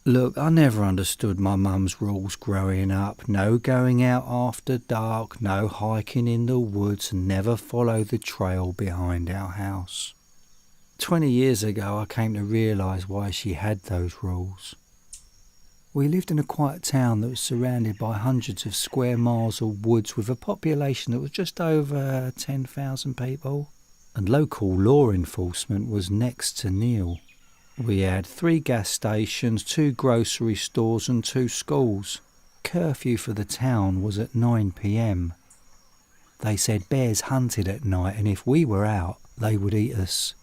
Look, I never understood my mum's rules growing up. No going out after dark, no hiking in the woods, and never follow the trail behind our house. 20 years ago, I came to realise why she had those rules. We lived in a quiet town that was surrounded by hundreds of square miles of woods with a population that was just over 10,000 people. And local law enforcement was next to nil. We had 3 gas stations, 2 grocery stores and 2 schools. Curfew for the town was at 9 p.m. They said bears hunted at night and if we were out, they would eat us.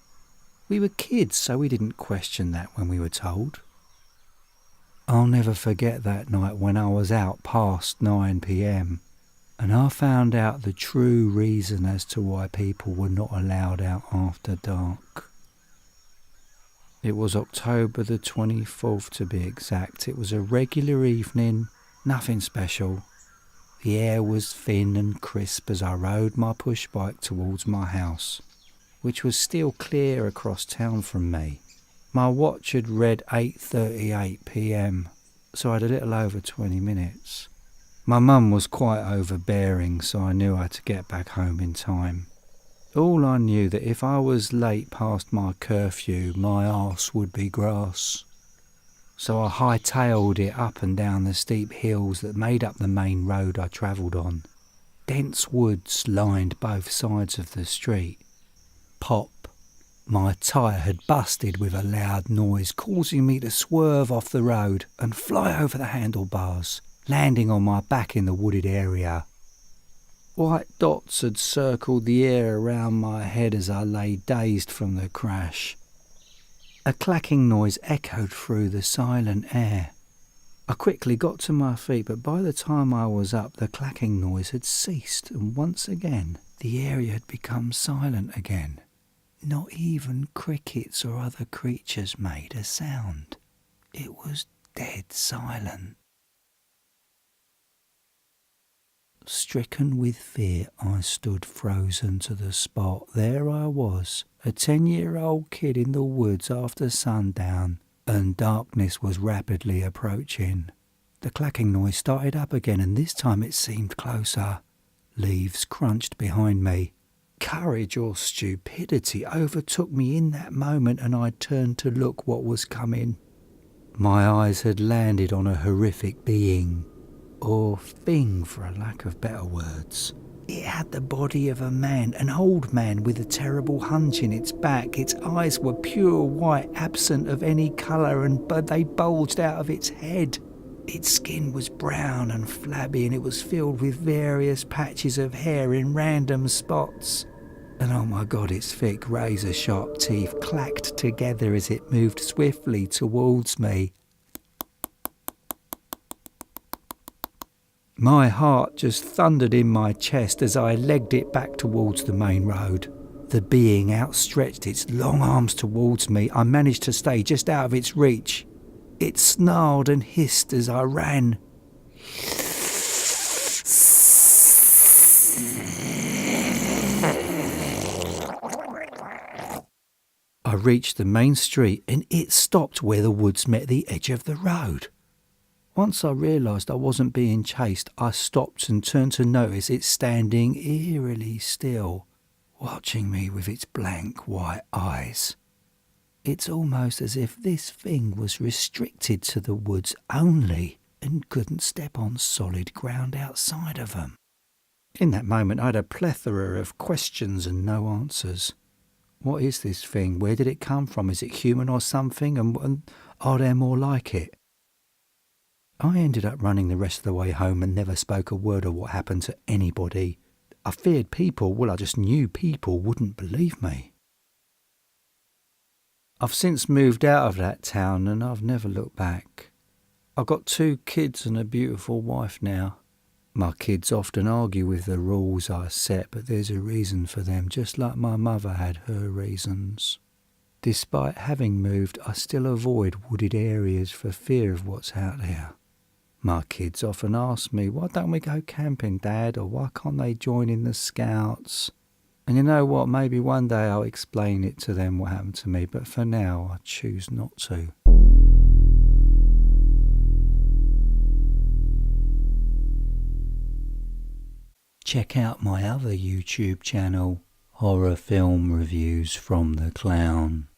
We were kids, so we didn't question that when we were told. I'll never forget that night when I was out past 9 p.m. and I found out the true reason as to why people were not allowed out after dark. It was October the 24th to be exact. It was a regular evening, nothing special. The air was thin and crisp as I rode my push bike towards my house, which was still clear across town from me. My watch had read 8:38 p.m, so I had a little over 20 minutes. My mum was quite overbearing, so I knew I had to get back home in time. All I knew that if I was late past my curfew, my arse would be grass. So I hightailed it up and down the steep hills that made up the main road I travelled on. Dense woods lined both sides of the street. Pop. My tyre had busted with a loud noise, causing me to swerve off the road and fly over the handlebars, landing on my back in the wooded area. White dots had circled the air around my head as I lay dazed from the crash. A clacking noise echoed through the silent air. I quickly got to my feet, but by the time I was up, the clacking noise had ceased, and once again the area had become silent again. Not even crickets or other creatures made a sound. It was dead silent. Stricken with fear, I stood frozen to the spot. There I was, a 10-year-old kid in the woods after sundown, and darkness was rapidly approaching. The clacking noise started up again, and this time it seemed closer. Leaves crunched behind me. Courage or stupidity overtook me in that moment, and I turned to look what was coming. My eyes had landed on a horrific being. Or thing, for a lack of better words. It had the body of a man, an old man with a terrible hunch in its back. Its eyes were pure white, absent of any colour, but they bulged out of its head. Its skin was brown and flabby, and it was filled with various patches of hair in random spots. And oh my God, its thick, razor-sharp teeth clacked together as it moved swiftly towards me. My heart just thundered in my chest as I legged it back towards the main road. The being outstretched its long arms towards me. I managed to stay just out of its reach. It snarled and hissed as I ran. I reached the main street and it stopped where the woods met the edge of the road. Once I realised I wasn't being chased, I stopped and turned to notice it standing eerily still, watching me with its blank white eyes. It's almost as if this thing was restricted to the woods only and couldn't step on solid ground outside of them. In that moment I had a plethora of questions and no answers. What is this thing? Where did it come from? Is it human or something? And are there more like it? I ended up running the rest of the way home and never spoke a word of what happened to anybody. I feared I just knew people wouldn't believe me. I've since moved out of that town and I've never looked back. I've got 2 kids and a beautiful wife now. My kids often argue with the rules I set, but there's a reason for them, just like my mother had her reasons. Despite having moved, I still avoid wooded areas for fear of what's out there. My kids often ask me, why don't we go camping, Dad, or why can't they join in the Scouts? And you know what, maybe one day I'll explain it to them what happened to me, but for now I choose not to. check out my other YouTube channel, Horror Film Reviews from the Clown.